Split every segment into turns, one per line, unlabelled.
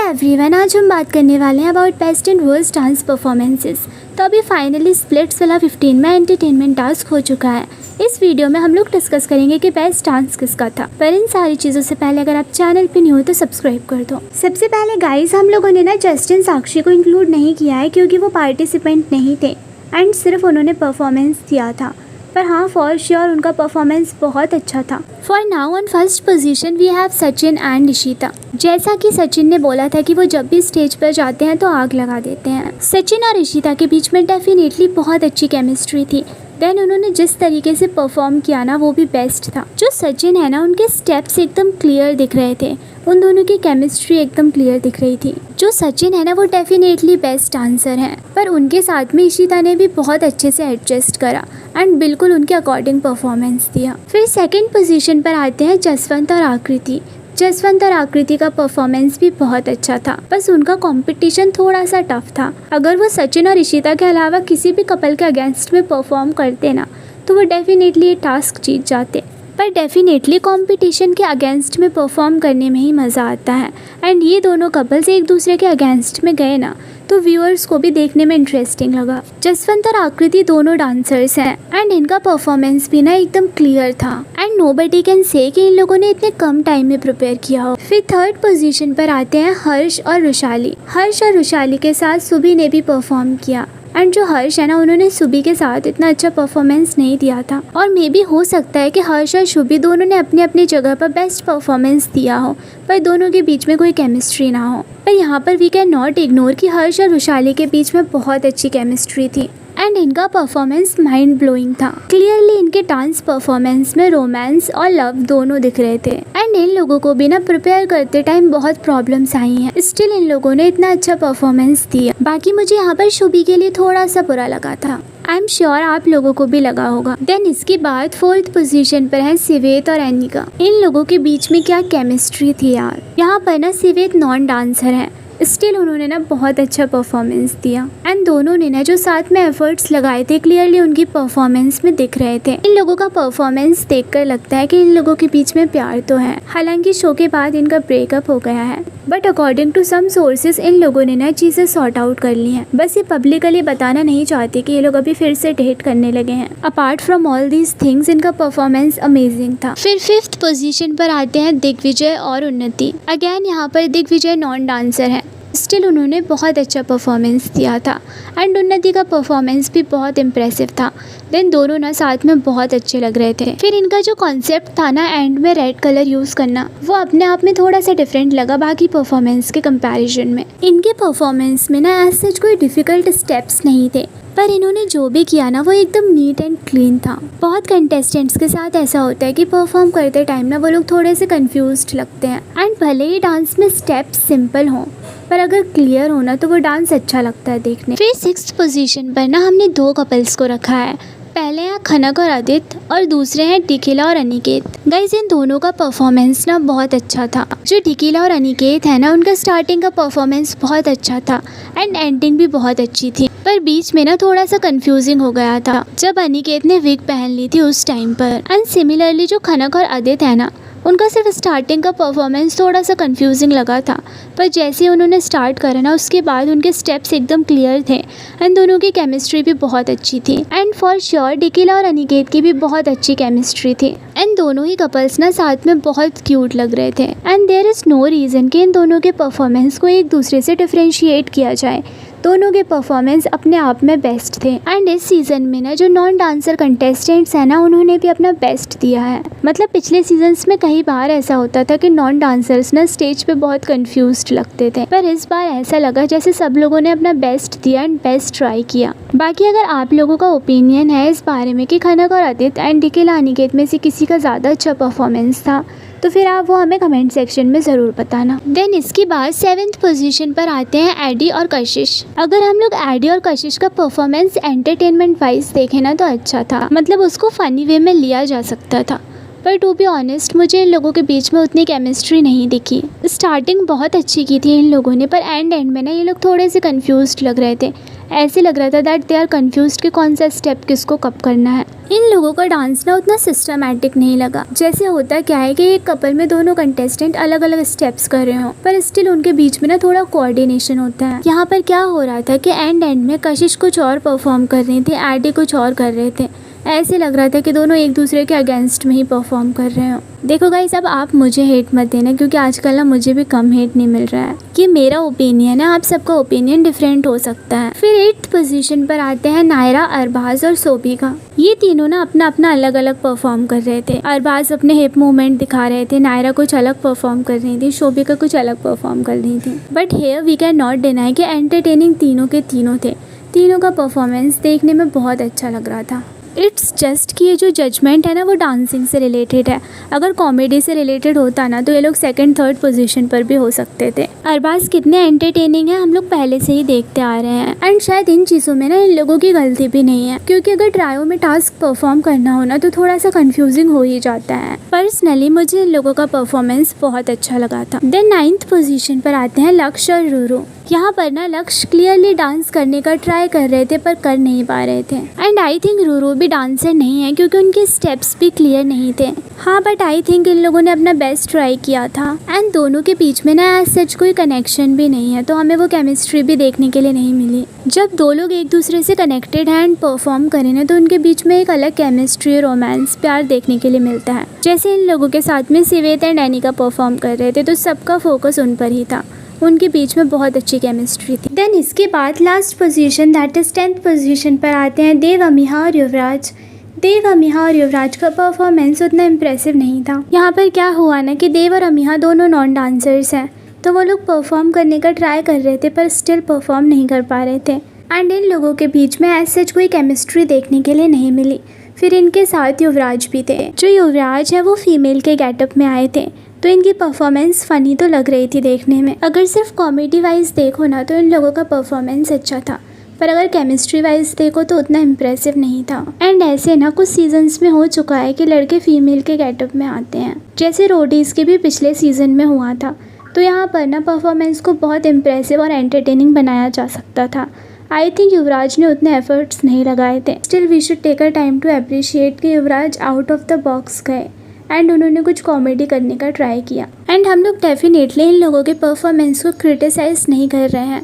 Everyone, आज हम बात करने वाले हैं about best and worst dance performances. तो अभी फाइनली स्प्लिट्स वाला 15 में एंटरटेनमेंट टास्क हो चुका है। इस वीडियो में हम लोग डिस्कस करेंगे कि बेस्ट डांस किसका था। पर इन सारी चीज़ों से पहले अगर आप चैनल पे न्यू हो तो सब्सक्राइब कर दो। सबसे पहले गाइस, हम लोगों ने ना जस्टिन साक्षी को इंक्लूड नहीं किया है क्योंकि वो पार्टिसिपेंट नहीं थे एंड सिर्फ उन्होंने परफॉर्मेंस दिया था। पर हाँ, फॉर श्योर उनका परफॉर्मेंस बहुत अच्छा था। For now on first position we have Sachin and Ishita. जैसा कि सचिन ने बोला था कि वो जब भी स्टेज पर जाते हैं तो आग लगा देते हैं। सचिन और इशिता के बीच में डेफिनेटली बहुत अच्छी केमिस्ट्री थी। देन उन्होंने जिस तरीके से परफॉर्म किया ना, वो भी बेस्ट था। जो सचिन है ना, उनके स्टेप्स एकदम क्लियर दिख रहे थे, उन दोनों की केमिस्ट्री एकदम क्लियर दिख रही थी। जो सचिन है ना, वो डेफिनेटली बेस्ट डांसर हैं, पर उनके साथ में इशिता ने भी बहुत अच्छे से एडजस्ट करा एंड बिल्कुल उनके अकॉर्डिंग परफॉर्मेंस दिया। फिर सेकंड पोजीशन पर आते हैं जसवंत और आकृति। जसवंत और आकृति का परफॉर्मेंस भी बहुत अच्छा था, बस उनका कंपटीशन थोड़ा सा टफ था। अगर वो सचिन और इशिता के अलावा किसी भी कपल के अगेंस्ट में परफॉर्म करते ना, तो वो डेफिनेटली ये टास्क जीत जाते। पर डेफिनेटली कंपटीशन के अगेंस्ट में परफॉर्म करने में ही मज़ा आता है एंड ये दोनों कपल्स एक दूसरे के अगेंस्ट में गए ना, तो व्यूअर्स को भी देखने में इंटरेस्टिंग लगा। जसवंत और आकृति दोनों डांसर्स हैं एंड इनका परफॉर्मेंस भी ना एकदम क्लियर था एंड नोबडी कैन से कि इन लोगों ने इतने कम टाइम में प्रिपेयर किया हो। फिर थर्ड पोजीशन पर आते हैं हर्ष और रुशाली। हर्ष और रुशाली के साथ सुबी ने भी परफॉर्म किया एंड जो हर्ष है ना, उन्होंने सुबी के साथ इतना अच्छा परफॉर्मेंस नहीं दिया था और मे बी हो सकता है कि हर्ष और सुबी दोनों ने अपनी अपनी जगह पर बेस्ट परफॉर्मेंस दिया हो, पर दोनों के बीच में कोई केमिस्ट्री ना हो। पर यहाँ पर वी कैन नॉट इग्नोर कि हर्ष और रुशाली के बीच में बहुत अच्छी केमिस्ट्री थी एंड इनका परफॉर्मेंस माइंड ब्लोइंग था। क्लियरली इनके डांस परफॉर्मेंस में रोमांस और लव दोनों दिख रहे थे एंड इन लोगों को भी ना प्रिपेयर करते टाइम बहुत प्रॉब्लम्स आई हैं, स्टिल इन लोगों ने इतना अच्छा परफॉर्मेंस दिया। बाकी मुझे यहाँ पर शुभी के लिए थोड़ा सा बुरा लगा था, आई एम श्योर आप लोगों को भी लगा होगा। देन इसके बाद फोर्थ पोजीशन पर है सिवेत और एनिका। इन लोगों के बीच में क्या केमिस्ट्री थी यार। यहाँ पर ना सिवेत नॉन डांसर है, स्टिल उन्होंने ना बहुत अच्छा परफॉर्मेंस दिया एंड दोनों ने ना जो साथ में एफर्ट्स लगाए थे क्लियरली उनकी परफॉर्मेंस में दिख रहे थे। इन लोगों का परफॉर्मेंस देखकर लगता है कि इन लोगों के बीच में प्यार तो है। हालांकि शो के बाद इनका ब्रेकअप हो गया है, but according to some sources इन लोगों ने ना चीज़ें सॉर्ट आउट कर ली हैं। बस ये पब्लिकली बताना नहीं चाहते कि ये लोग अभी फिर से डेट करने लगे हैं। Apart from all these things इनका परफॉर्मेंस अमेजिंग था। फिर फिफ्थ पोजीशन पर आते हैं दिग्विजय और उन्नति। अगेन यहाँ पर दिग्विजय नॉन डांसर है, स्टिल उन्होंने बहुत अच्छा परफॉर्मेंस दिया था एंड उन्नति का परफॉर्मेंस भी बहुत इम्प्रेसिव था। देन दोनों ना साथ में बहुत अच्छे लग रहे थे। फिर इनका जो कॉन्सेप्ट था ना एंड में रेड कलर यूज़ करना, वो अपने आप में थोड़ा सा डिफरेंट लगा बाकी परफॉर्मेंस के कंपैरिजन में। इनके परफॉर्मेंस में ना एज सच कोई डिफ़िकल्ट स्टेप्स नहीं थे, पर इन्होंने जो भी किया ना वो एकदम नीट एंड क्लीन था। बहुत कंटेस्टेंट्स के साथ ऐसा होता है कि परफॉर्म करते टाइम ना वो लोग थोड़े से कंफ्यूज्ड लगते हैं एंड भले ही डांस में स्टेप्स सिंपल हों, पर अगर क्लियर होना तो वो डांस अच्छा लगता है देखने। फिर सिक्स्थ पोजीशन पर ना हमने दो कपल्स को रखा है। पहले हैं खनक और आदित्य और दूसरे हैं टिकिला और अनिकेत। गाइस, इन दोनों का परफॉर्मेंस ना बहुत अच्छा था। जो टिकिला और अनिकेत है ना, उनका स्टार्टिंग का परफॉर्मेंस बहुत अच्छा था एंड एंडिंग भी बहुत अच्छी थी, पर बीच में ना थोड़ा सा कंफ्यूजिंग हो गया था जब अनिकेत ने विग पहन ली थी उस टाइम पर। एंड सिमिलरली जो खनक और आदित्य है ना, उनका सिर्फ स्टार्टिंग का परफॉर्मेंस थोड़ा सा कंफ्यूजिंग लगा था, पर जैसे ही उन्होंने स्टार्ट करा ना उसके बाद उनके स्टेप्स एकदम क्लियर थे एंड दोनों की केमिस्ट्री भी बहुत अच्छी थी एंड फॉर श्योर टिकिला और अनिकेत की भी बहुत अच्छी केमिस्ट्री थी एंड दोनों ही कपल्स ना साथ में बहुत क्यूट लग रहे थे and there is no reason कि इन दोनों के परफॉर्मेंस को एक दूसरे से डिफ्रेंशिएट किया जाए। दोनों के परफॉर्मेंस अपने आप में बेस्ट थे एंड इस सीज़न में ना जो नॉन डांसर कंटेस्टेंट्स हैं ना, उन्होंने भी अपना बेस्ट दिया है। मतलब पिछले सीजन्स में कई बार ऐसा होता था कि नॉन डांसर्स ना स्टेज पे बहुत कंफ्यूज्ड लगते थे, पर इस बार ऐसा लगा जैसे सब लोगों ने अपना बेस्ट दिया एंड बेस्ट ट्राई किया। बाकी अगर आप लोगों का ओपिनियन है इस बारे में कि खनक और आदित्य एंड टिकिला अनिकेत में से किसी का ज़्यादा अच्छा परफॉर्मेंस था, तो फिर आप वो हमें कमेंट सेक्शन में ज़रूर बताना। देन इसके बाद सेवेंथ पोजीशन पर आते हैं एडी और कशिश। अगर हम लोग एडी और कशिश का परफॉर्मेंस एंटरटेनमेंट वाइज देखें ना तो अच्छा था, मतलब उसको फनी वे में लिया जा सकता था, पर टू बी ऑनेस्ट मुझे इन लोगों के बीच में उतनी केमिस्ट्री नहीं दिखी। स्टार्टिंग बहुत अच्छी की थी इन लोगों ने, पर एंड में ना ये लोग थोड़े से कंफ्यूज्ड लग रहे थे। ऐसे लग रहा था दैट दे आर कंफ्यूज्ड कि कौन सा स्टेप किसको कब करना है। इन लोगों का डांस ना उतना सिस्टमैटिक नहीं लगा। जैसे होता क्या है कि एक कपल में दोनों कंटेस्टेंट अलग अलग स्टेप्स कर रहे हो, पर स्टिल उनके बीच में ना थोड़ा कोऑर्डिनेशन होता है। यहाँ पर क्या हो रहा था कि एंड में कशिश कुछ और परफॉर्म कर रही थी, एडी कुछ और कर रहे थे। ऐसे लग रहा था कि दोनों एक दूसरे के अगेंस्ट में ही परफॉर्म कर रहे हो। देखो गाइस, अब आप मुझे हेट मत देना, क्योंकि आजकल ना मुझे भी कम हेट नहीं मिल रहा है। ये मेरा ओपिनियन है, आप सबका ओपिनियन डिफरेंट हो सकता है। फिर 8th पोजीशन पर आते हैं नायरा, अरबाज और सोबिका। ये तीनों ना अपना अपना अलग अलग परफॉर्म कर रहे थे। अरबाज अपने हिप मूवमेंट दिखा रहे थे, नायरा कुछ अलग परफॉर्म कर रही थी, सोबिका कुछ अलग परफॉर्म कर रही थी। But here we can not deny कि एंटरटेनिंग तीनों के तीनों थे। तीनों का परफॉर्मेंस देखने में बहुत अच्छा लग रहा था। इट्स जस्ट कि ये जो जजमेंट है ना वो डांसिंग से रिलेटेड है। अगर कॉमेडी से रिलेटेड होता ना तो ये लोग 2nd 3rd पोजीशन पर भी हो सकते थे। अरबाज कितने एंटरटेनिंग है हम लोग पहले से ही देखते आ रहे हैं, एंड शायद इन चीज़ों में ना इन लोगों की गलती भी नहीं है, क्योंकि अगर ट्रायो में टास्क परफॉर्म करना हो ना तो थोड़ा सा कंफ्यूजिंग हो ही जाता है। पर्सनली मुझे इन लोगों का परफॉर्मेंस बहुत अच्छा लगा था। देन 9th पोजीशन पर आते हैं लक्ष्य और रूरू। यहाँ पर ना लक्ष्य क्लियरली डांस करने का ट्राई कर रहे थे पर कर नहीं पा रहे थे, एंड आई थिंक रूरू भी डांसर नहीं है क्योंकि उनके स्टेप्स भी क्लियर नहीं थे। हाँ, बट आई थिंक इन लोगों ने अपना बेस्ट ट्राई किया था, एंड दोनों के बीच में ना एज सच कोई कनेक्शन भी नहीं है, तो हमें वो केमिस्ट्री भी देखने के लिए नहीं मिली। जब दो लोग एक दूसरे से कनेक्टेड हैं एंड परफॉर्म करें ना तो उनके बीच में एक अलग केमिस्ट्री, रोमांस, प्यार देखने के लिए मिलता है। जैसे इन लोगों के साथ में सिवेत एंड एनिका परफॉर्म कर रहे थे तो सबका फोकस उन पर ही था, उनके बीच में बहुत अच्छी केमिस्ट्री थी। देन इसके बाद last position that is 10th position पर आते हैं देव, अमीहा और युवराज। देव, अमीहा और युवराज का परफॉर्मेंस उतना इम्प्रेसिव नहीं था। यहाँ पर क्या हुआ ना कि देव और अमीहा दोनों नॉन डांसर्स हैं, तो वो लोग परफॉर्म करने का ट्राई कर रहे थे पर स्टिल परफॉर्म नहीं कर पा रहे थे, एंड इन लोगों के बीच में एज सच कोई केमिस्ट्री देखने के लिए नहीं मिली। फिर इनके साथ युवराज भी थे। जो युवराज है वो फीमेल के गेटअप में आए थे, तो इनकी परफॉर्मेंस फ़नी तो लग रही थी देखने में। अगर सिर्फ कॉमेडी वाइज देखो ना तो इन लोगों का परफॉर्मेंस अच्छा था, पर अगर केमिस्ट्री वाइज देखो तो उतना इम्प्रेसिव नहीं था। एंड ऐसे ना कुछ सीजन्स में हो चुका है कि लड़के फीमेल के गेटअप में आते हैं, जैसे रोडीज़ के भी पिछले सीज़न में हुआ था। तो यहाँ पर ना परफॉर्मेंस को बहुत इम्प्रेसिव और एंटरटेनिंग बनाया जा सकता था। आई थिंक युवराज ने उतने एफर्ट्स नहीं लगाए थे। Still we should take a time to appreciate कि Yuvraj out of the box गए एंड उन्होंने कुछ कॉमेडी करने का ट्राई किया। एंड हम लोग डेफिनेटली इन लोगों के परफॉर्मेंस को क्रिटिसाइज़ नहीं कर रहे हैं,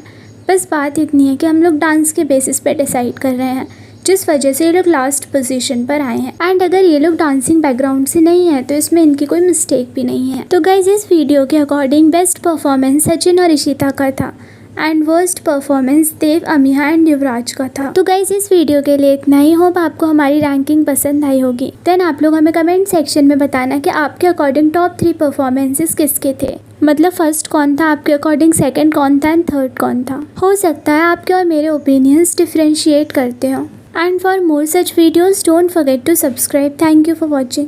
बस बात इतनी है कि हम लोग डांस के बेसिस पे डिसाइड कर रहे हैं, जिस वजह से ये लोग लास्ट पोजीशन पर आए हैं। एंड अगर ये लोग डांसिंग बैकग्राउंड से नहीं है तो इसमें इनकी कोई मिस्टेक भी नहीं है। तो गाइज इस वीडियो के अकॉर्डिंग बेस्ट परफॉर्मेंस सचिन और इशिता का था, and worst performance Dev, Amiha and Yuvraj का था। तो गाइज इस वीडियो के लिए इतना ही। होप आपको हमारी रैंकिंग पसंद आई होगी। देन आप लोग हमें कमेंट सेक्शन में बताना कि आपके अकॉर्डिंग टॉप 3 परफॉर्मेंसेस किसके थे, मतलब फर्स्ट कौन था आपके अकॉर्डिंग, सेकंड कौन था एंड थर्ड कौन था। हो सकता है आपके और मेरे ओपिनियंस डिफरेंशिएट करते हो। And for more such videos don't forget to subscribe. Thank you for watching.